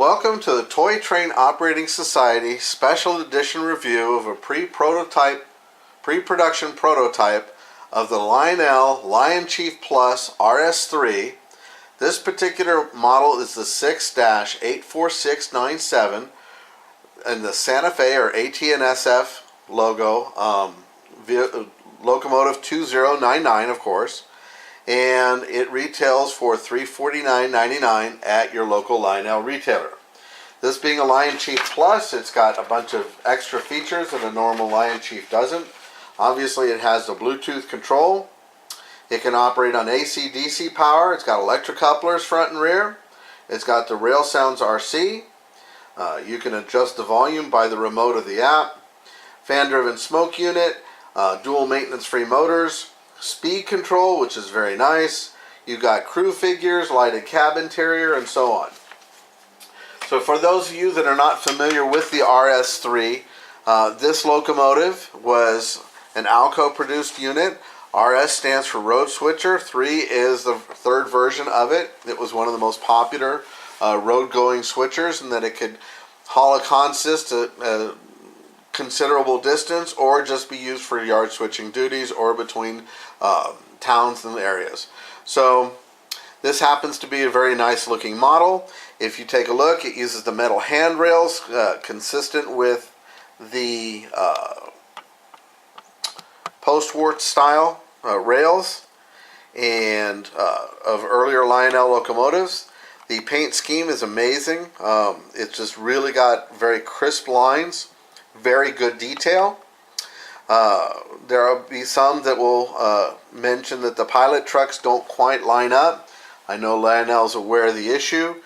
Welcome to the Toy Train Operating Society Special Edition review of a pre-production prototype of the Lionel Liochief Plus RS-3. This particular model is the 6-84697 and the Santa Fe or AT&SF logo, locomotive 2099 of course, and it retails for $349.99 at your local Lionel retailer. This being a Liochief Plus, it's got a bunch of extra features that a normal Liochief doesn't. Obviously it has the Bluetooth control. It can operate on AC/DC power. It's got electric couplers front and rear. It's got the Rail Sounds RC. You can adjust the volume by the remote of the app. Fan-driven smoke unit, dual maintenance-free motors, speed control, which is very nice. You've got crew figures, lighted cab interior, and so on. So for those of you that are not familiar with the RS-3, this locomotive was an Alco produced unit. RS stands for road switcher. 3 is the third version of it. It was one of the most popular road going switchers, and that it could haul a consist a considerable distance or just be used for yard switching duties or between towns and areas. So this happens to be a very nice looking model. If you take a look, it uses the metal handrails consistent with the post-war style rails and of earlier Lionel locomotives. The paint scheme is amazing. It's just really got very crisp lines, very good detail. There will be some that will mention that the pilot trucks don't quite line up. I know Lionel's aware of the issue.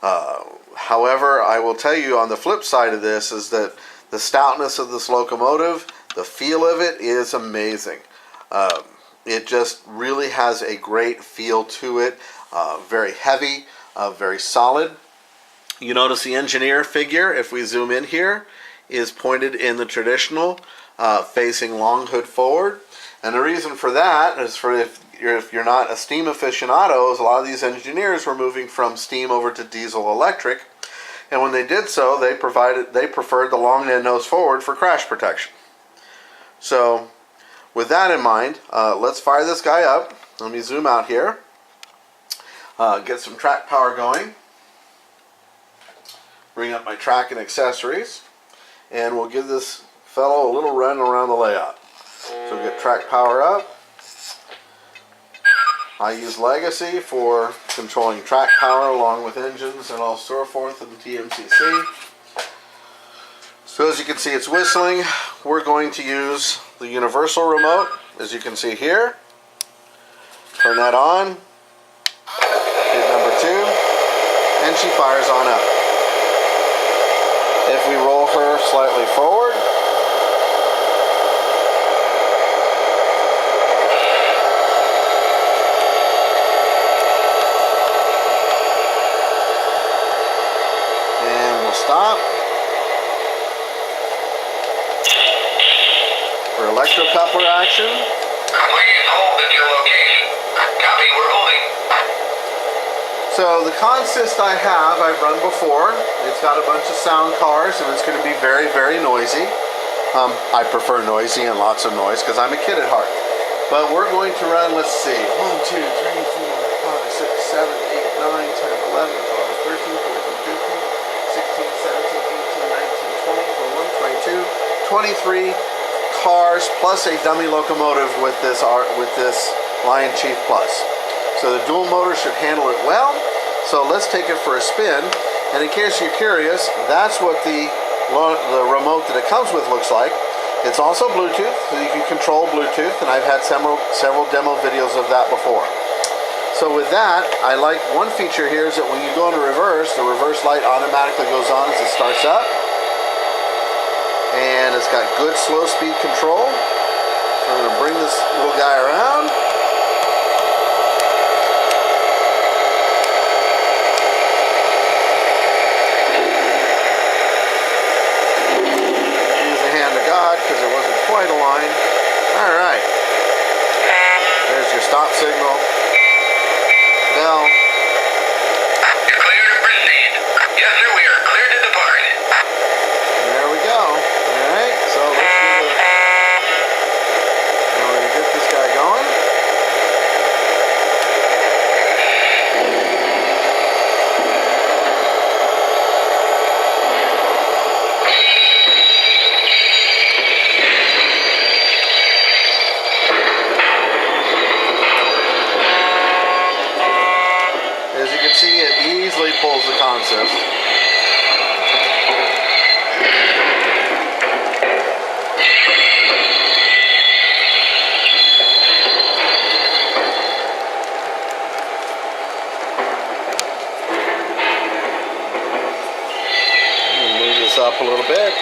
However, I will tell you on the flip side of this is that the stoutness of this locomotive, the feel of it is amazing. It just really has a great feel to it. Very heavy, very solid. You notice the engineer figure, if we zoom in here, is pointed in the traditional facing long hood forward. And the reason for that is for if you're not a steam aficionado, a lot of these engineers were moving from steam over to diesel electric, and when they did so, they preferred the long end nose forward for crash protection. So with that in mind, let's fire this guy up. Let me zoom out here, get some track power going, bring up my track and accessories, and we'll give this fellow a little run around the layout. So get track power up. I use Legacy for controlling track power along with engines and all so forth in the TMCC. So as you can see, it's whistling. We're going to use the universal remote, as you can see here. Turn that on. Hit number 2, and she fires on up. If we roll her slightly forward, stop. For electrocoupler action. Please hold at your location. Copy, we're holding. So the consist I've run before. It's got a bunch of sound cars and it's going to be very, very noisy. I prefer noisy and lots of noise because I'm a kid at heart. But we're going to run, let's see, 1, 2, 3, 4, 5, 6, 7, 8, 9, 10, 11, 12, 13, 14, 15, 16, 17, 18, 19, 20, 21, 22, 23 cars plus a dummy locomotive with this Liochief Plus. So the dual motor should handle it well. So let's take it for a spin. And in case you're curious, that's what the remote that it comes with looks like. It's also Bluetooth, so you can control Bluetooth, and I've had several demo videos of that before. So with that, I like one feature here is that when you go into reverse, the reverse light automatically goes on as it starts up. And it's got good slow speed control. So I'm going to bring this little guy around. Use the hand of God because it wasn't quite aligned. Alright. There's your stop signal. Bell. You're clear to proceed. Yes, sir, we are pulls the consist. Move this up a little bit.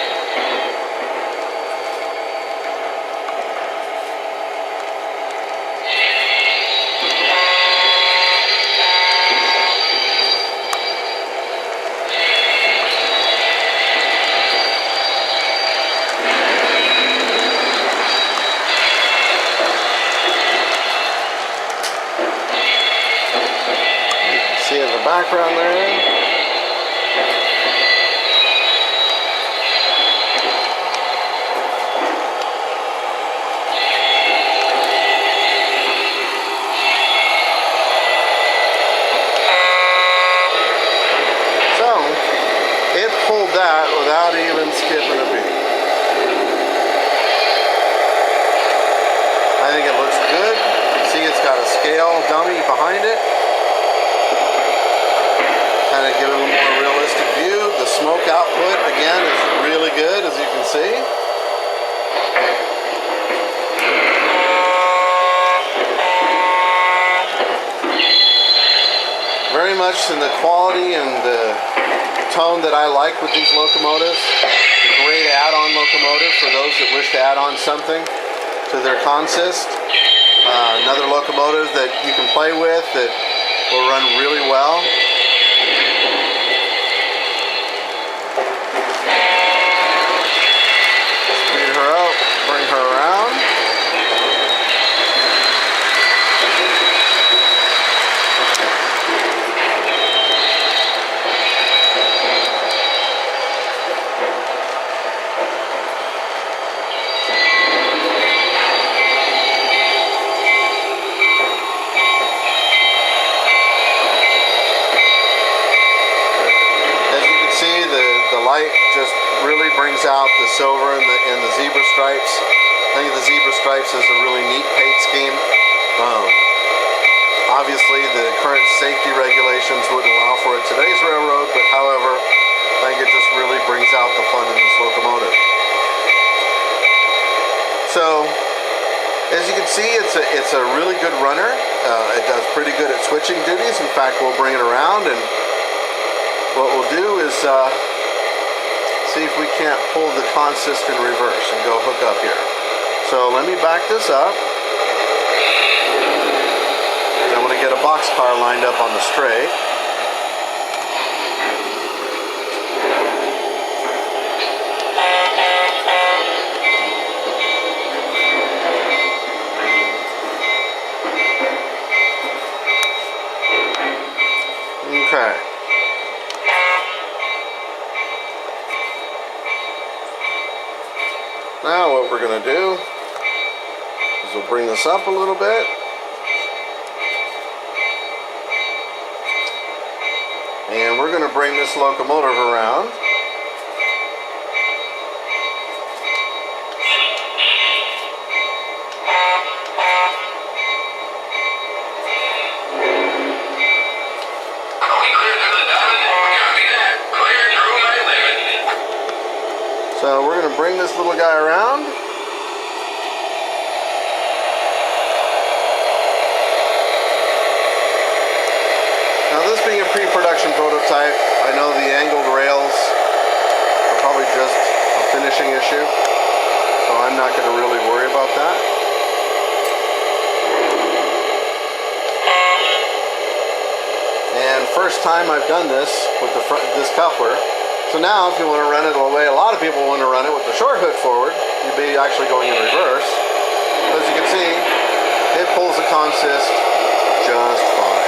See in the background there. So, it pulled that without even skipping a beat. I think it looks good. You can see it's got a scale dummy behind it. Kind of give it a more realistic view. The smoke output, again, is really good, as you can see. Very much in the quality and the tone that I like with these locomotives. A great add-on locomotive for those that wish to add on something to their consist. Another locomotive that you can play with that will run really well. Speed her up, bring her around. Just really brings out the silver and the zebra stripes. I think the zebra stripes is a really neat paint scheme. Obviously, the current safety regulations wouldn't allow for it today's railroad, but however, I think it just really brings out the fun in this locomotive. So, as you can see, it's a really good runner. It does pretty good at switching duties. In fact, we'll bring it around, and what we'll do is see if we can't pull the consist in reverse and go hook up here. So let me back this up. I want to get a boxcar lined up on the straight. Okay. Now what we're going to do is we'll bring this up a little bit. And we're going to bring this locomotive around. So we're going to bring this little guy around. Now this being a pre-production prototype, I know the angled rails are probably just a finishing issue, so I'm not going to really worry about that. And first time I've done this with this coupler. So now if you want to run it the way a lot of people want to run it with the short hook forward, you'd be actually going in reverse. As you can see, it pulls the consist just fine.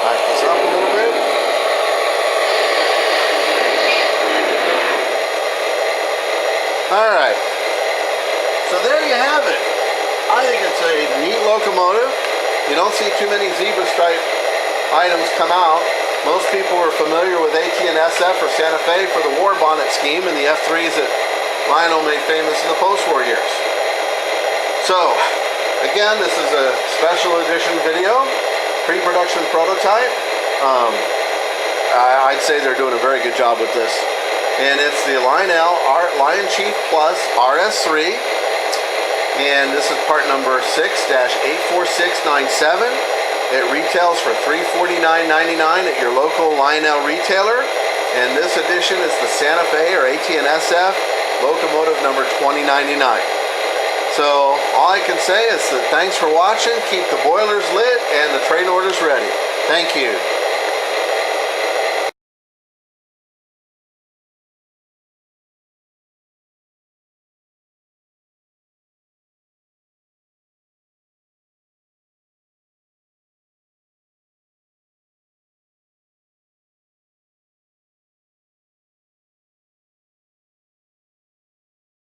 Back this up a little bit. Alright, so there you have it. I think it's a neat locomotive. You don't see too many zebra stripe items come out. Most people are familiar with AT&SF or Santa Fe for the war bonnet scheme and the F3s that Lionel made famous in the post-war years. So, again, this is a special edition video, pre-production prototype. I'd say they're doing a very good job with this. And it's the Lionel Liochief Plus RS-3. And this is part number 6-84697. It retails for $349.99 at your local Lionel retailer. And this edition is the Santa Fe or AT&SF locomotive number 2099. So all I can say is that thanks for watching. Keep the boilers lit and the train orders ready. Thank you.